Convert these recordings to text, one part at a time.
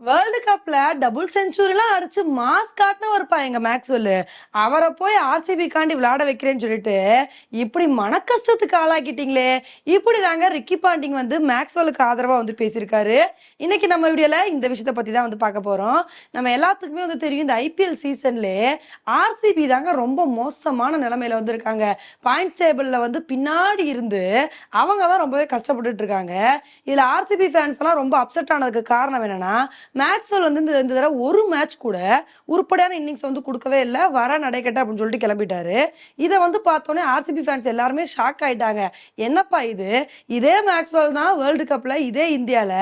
World கப்ல double செஞ்சுரிலாம் அடிச்சு mass காட்டினவர்ப்பா எங்க மேக்ஸ்வெல். அவரை போய் ஆர்சிபி காண்டி விளையாட வைக்கிறேன்னு சொல்லிட்டு இப்படி மன கஷ்டத்துக்கு ஆளாக்கிட்டீங்களே. இப்படி தாங்க ரிக்கி பாண்டிங் வந்து மேக்ஸ்வெலுக்கு ஆதரவா வந்து பேசியிருக்காரு. இன்னைக்கு நம்ம வீடியோல இந்த விஷயத்த பத்தி தான் வந்து பார்க்க போறோம். நம்ம எல்லாத்துக்குமே வந்து தெரியும், இந்த ஐபிஎல் சீசன்லயே ஆர்சிபி தாங்க ரொம்ப மோசமான நிலைமையில வந்து இருக்காங்க. பாயிண்ட்ஸ் டேபிள்ல வந்து பின்னாடி இருந்து அவங்க தான் ரொம்பவே கஷ்டப்பட்டுட்டு இருக்காங்க. இதுல ஆர்சிபி ஃபேன்ஸ் எல்லாம் ரொம்ப அப்செட் ஆனதுக்கு காரணம் என்னன்னா, மேக்ஸ்வெல் வந்து இந்த இந்த தடவை ஒரு மேட்ச் கூட உருப்படியான இன்னிங்ஸ் வந்து கொடுக்கவே இல்லை, வர நடைக்கட்ட அப்படின்னு சொல்லிட்டு கிளம்பிட்டாரு. இதை வந்து பார்த்தோன்னே ஆர்சிபி ஃபேன்ஸ் எல்லாருமே ஷாக் ஆயிட்டாங்க. என்னப்பா இது, இதே மேக்ஸ்வெல் தான் வேர்ல்டு கப்ல இதே இந்தியால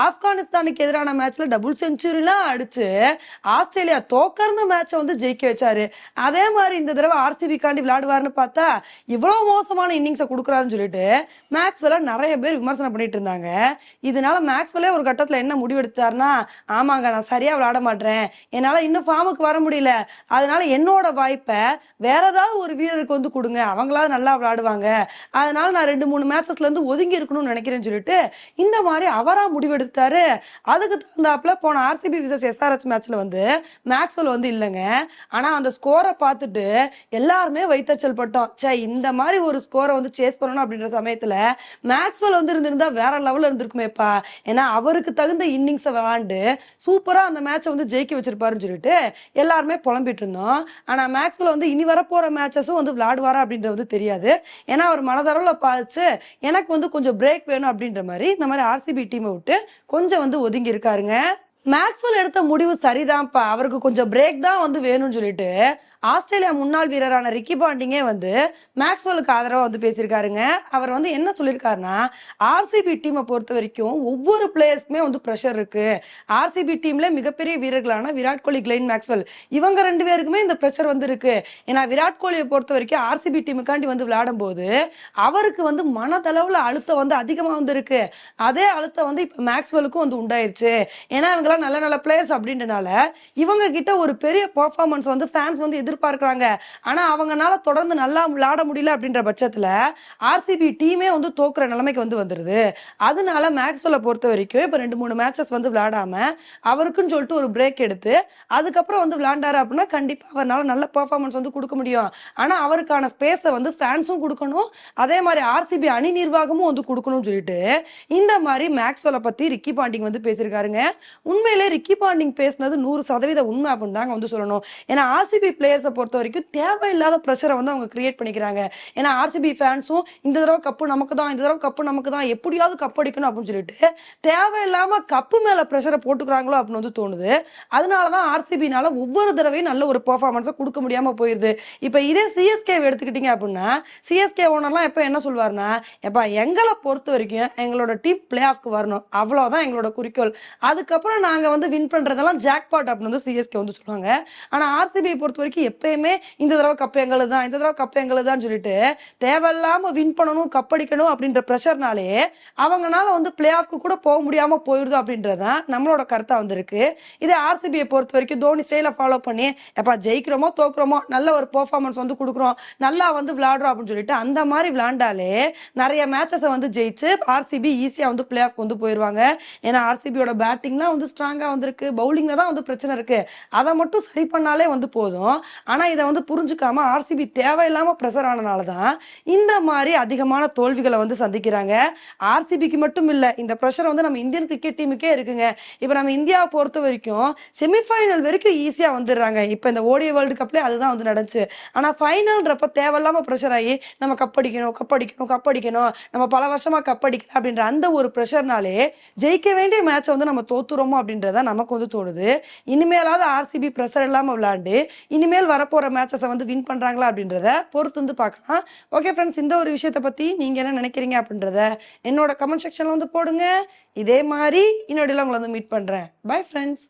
ஆப்கானிஸ்தானுக்கு எதிரான மேட்ச்ல டபுள் செஞ்சுரிலாம் அடிச்சு ஆஸ்திரேலியா தோக்கர்ந்த மேட்சை வந்து ஜெயிக்க வச்சாரு. அதே மாதிரி இந்த தடவை ஆர்சிபி காண்டி விளையாடுவாருன்னு பார்த்தா இவ்வளவு மோசமான இன்னிங்ஸை கொடுக்குறாருன்னு சொல்லிட்டு மேக்ஸ்வெல்ல நிறைய பேர் விமர்சனம் பண்ணிட்டு இருந்தாங்க. இதனால மேக்ஸ்வெல்லே ஒரு கட்டத்துல என்ன முடிவெடுத்தாருன்னா, ஆமாங்க நான் சரியா விளையாட மாட்டேன், என்னால இன்னும் ஃபார்முக்கு வர முடியல, அதனால என்னோட வாய்ப்பை வேற ஏதாவது ஒரு வீரருக்கு வந்து கொடுங்க, அவங்களாவது நல்லா விளையாடுவாங்க, அதனால நான் 2-3 மேட்சஸ்ல இருந்து ஒதுங்கி இருக்கணும்னு நினைக்கிறேன்னு சொல்லிட்டு இந்த மாதிரி அவரா முடிவெடுத்தாரு. அதுக்கு தகுந்தாப்புல போன ஆர்சிபி விசஸ் எஸ்ஆர்எச் மேட்ச்ல வந்து மேக்ஸ்வெல் வந்து இல்லைங்க. ஆனா அந்த ஸ்கோரை பார்த்துட்டு எல்லாருமே வைத்தச்சல் பட்டோம். சே, இந்த மாதிரி ஒரு ஸ்கோரை வந்து சேஸ் பண்ணணும் அப்படின்ற சமயத்துல மேக்ஸ்வெல் வந்து இருந்திருந்தா வேற லெவல்ல இருந்திருக்குமேப்பா. ஏன்னா அவருக்கு தகுந்த இன்னிங்ஸை விளாண்டு சூப்பரா அந்த மேட்சை வந்து ஜெயிக்க வச்சிருப்பாருன்னு சொல்லிட்டு எல்லாருமே புலம்பிட்டு இருந்தோம். ஆனா மேக்ஸ்வெல் வந்து இனி வரப்போற மேட்சஸும் வந்து விளையாடுவாரா அப்படின்றது தெரியாது. ஏன்னா அவர் மனதளவுல பாதிச்சு எனக்கு வந்து கொஞ்சம் பிரேக் வேணும் அப்படின்ற மாதிரி இந்த மாதிரி ஆர்சிபி டீமை விட்டு கொஞ்சம் வந்து ஒதுங்கி இருக்காருங்க. மேக்ஸ்வெல் எடுத்த முடிவு சரிதான்ப்பா, அவருக்கு கொஞ்சம் பிரேக் தான் வந்து வேணும்னு சொல்லிட்டு ஆஸ்திரேலியா முன்னாள் வீரரான ரிக்கி பாண்டிங்கே வந்து மேக்ஸ்வெலுக்கு ஆதரவா வந்து பேசியிருக்காருங்க. அவர் வந்து என்ன சொல்லியிருக்காருன்னா, ஆர்சிபி டீமை பொறுத்த வரைக்கும் ஒவ்வொரு பிளேயர்ஸ்க்குமே வந்து ப்ரெஷர் இருக்கு. ஆர்சிபி டீம்ல மிகப்பெரிய வீரர்களான விராட் கோலி, கிளென் மேக்ஸ்வெல், இவங்க 2 பேருக்குமே இந்த ப்ரெஷர் வந்து இருக்கு. ஏன்னா விராட் கோலியை பொறுத்த வரைக்கும் ஆர்சிபி டீமுக்காண்டி வந்து விளையாடும் போது அவருக்கு வந்து மனதளவுல அழுத்தம் வந்து அதிகமா வந்து இருக்கு. அதே அழுத்தம் வந்து இப்ப மேக்ஸ்வெலுக்கும் வந்து உண்டாயிருச்சு. ஏன்னா இவங்கெல்லாம் நல்ல நல்ல பிளேயர்ஸ் அப்படின்றனால இவங்க கிட்ட ஒரு பெரிய பெர்ஃபார்மன்ஸ் வந்து ஃபேன்ஸ் வந்து எதிர்பார்க்கறாங்க. ஆனா அவங்கனால தொடர்ந்து நல்லா விளையாட முடியல அப்படின்ற பட்சத்துல ஆர்சிபி டீமே வந்து தோக்குற நிலைமைக்கு வந்து வந்துருது. அதனால மேக்ஸ்வெல்ல பொறுத்த வரைக்கும் இப்ப 2-3 மேட்சஸ் வந்து விளையாடாம அவருக்குன்னு சொல்லிட்டு ஒரு பிரேக் எடுத்து அதுக்கப்புறம் வந்து விளையாண்டாரு அப்படின்னா கண்டிப்பா அவரால் நல்ல பெர்ஃபார்மன்ஸ் வந்து கொடுக்க முடியும். ஆனா அவருக்கான ஸ்பேஸை வந்து ஃபேன்ஸும் கொடுக்கணும், அதே மாதிரி ஆர்சிபி அணி நிர்வாகமும் வந்து கொடுக்கணும்னு சொல்லிட்டு இந்த மாதிரி மேக்ஸ்வெல்ல பத்தி ரிக்கி பாண்டிங் வந்து பேசியிருக்காருங்க. உண்மையிலே ரிக்கி பாண்டிங் பேசினது 100% உண்மை அப்படின்னு தாங்க வந்து சொல்லணும். ஏன்னா ஆர்சிபி பிளேயர்ஸை பொறுத்த வரைக்கும் தேவையில்லாத ப்ரெஷரை வந்து அவங்க கிரியேட் பண்ணிக்கிறாங்க. ஏன்னா ஆர்சிபி ஃபேன்ஸும் இந்த தடவை கப்பு நமக்கு தான், இந்த தடவை கப்பு நமக்கு தான், எப்படியாவது கப் அடிக்கணும் அப்படின்னு சொல்லிட்டு தேவையில்லாம கப்பு மேல ப்ரெஷரை போட்டுக்கிறாங்களோ அப்படின்னு வந்து தோணுது. அதனாலதான் ஆர்சிபினால ஒவ்வொரு தடவையும் நல்ல ஒரு பெர்ஃபார்மன்ஸை கொடுக்க முடியாம போயிருது. இப்ப இதே சிஎஸ்கே எடுத்துக்கிட்டீங்க அப்படின்னா, சிஎஸ்கே ஓனர்லாம் எப்ப என்ன சொல்வாருன்னா, எப்பா எங்களை பொறுத்த வரைக்கும் எங்களோட டீம் பிளே ஆஃப்க்கு வரணும், அவ்வளவுதான் எங்களோட குறிக்கோள், அதுக்கப்புறம் நாங்க வந்து வின் பண்றதெல்லாம் ஜாக்பாட் அப்படின்னு வந்து சிஎஸ்கே வந்து சொல்லுவாங்க. ஆனா ஆர்சிபியை பொறுத்த வரைக்கும் எப்பயுமே இந்த தடவை கப் எங்களுக்கு தான், இந்த தடவை கப் எங்களுக்கு தான் சொல்லிட்டு தேவையில்லாம வின் பண்ணணும், கப் அடிக்கணும் அப்படின்ற ப்ரெஷர்னாலே அவங்கனால வந்து பிளே ஆஃப்க்கு கூட போக முடியாம போயிருது அப்படின்றதான் நம்மளோட கருத்தா வந்திருக்கு. இதே ஆர்சிபியை பொறுத்த வரைக்கும் தோனி ஸ்டைல ஃபாலோ பண்ணி எப்ப ஜெயிக்கிறோமோ தோக்குறோமோ நல்ல ஒரு பெர்ஃபார்மன்ஸ் வந்து கொடுக்குறோம், நல்லா வந்து விளையாடுறோம் அப்படின்னு சொல்லிட்டு அந்த மாதிரி விளையாண்டாலே நிறைய மேட்சஸை வந்து ஜெயிச்சு ஆர்சிபி ஈஸியா வந்து பிளே ஆஃப் வந்து போயிருவாங்க. ஏன்னா ஆர்சிபியோட பேட்டிங்லாம் வந்து ஸ்ட்ராங்கா வந்திருக்கு, பவுலிங்ல தான் வந்து பிரச்சனை இருக்கு, அதை மட்டும் சரி பண்ணாலே வந்து போதும். ஆனா இதை வந்து புரிஞ்சுக்காம ஆர்சிபி தேவையில்லாம பிரஷர் ஆனனாலதான் இந்த மாதிரி அதிகமான தோல்விகளை வந்து சந்திக்கிறாங்க. ஆர்சிபிக்கு மட்டும் இல்ல, இந்த பிரஷர் வந்து நம்ம இந்தியன் கிரிக்கெட் டீமுக்கே இருக்குங்க. இப்ப நம்ம இந்தியாவை பொறுத்த வரைக்கும் செமிஃபைனல் வரைக்கும் ஈஸியா வந்துடுறாங்க. இப்ப இந்த ஓடிஐ வேர்ல்டு கப்ல அதுதான் வந்து நடந்துச்சு. ஆனா ஃபைனல்ன்றப்ப தேவையில்லாம பிரஷர் ஆகி நம்ம கப்படிக்கணும் கப்படிக்கணும் கப்படிக்கணும், நம்ம பல வருஷமா கப்படிக்கல அப்படின்ற அந்த ஒரு பிரஷர்னாலே ஜெயிக்க வேண்டிய மேட்சை வந்து நம்ம தோத்துறோமோ அப்படின்றத நமக்கு வந்து தோணுது. இனிமேலாவது ஆர்சிபி பிரஷர் இல்லாம விளையாண்டு இனிமேல் வரப்போற மேட்சஸை வந்து வின் பண்றாங்களா அப்படின்றத பொறுத்து வந்து பார்க்கலாம். ஓகே ஃப்ரெண்ட்ஸ், இந்த ஒரு விஷயத்தை பத்தி நீங்க என்ன நினைக்கிறீங்க அப்படின்றத என்னோட கமெண்ட் செக்ஷன்ல வந்து போடுங்க. இதே மாதிரி இன்னொரு உங்களை வந்து மீட் பண்றேன். Bye friends.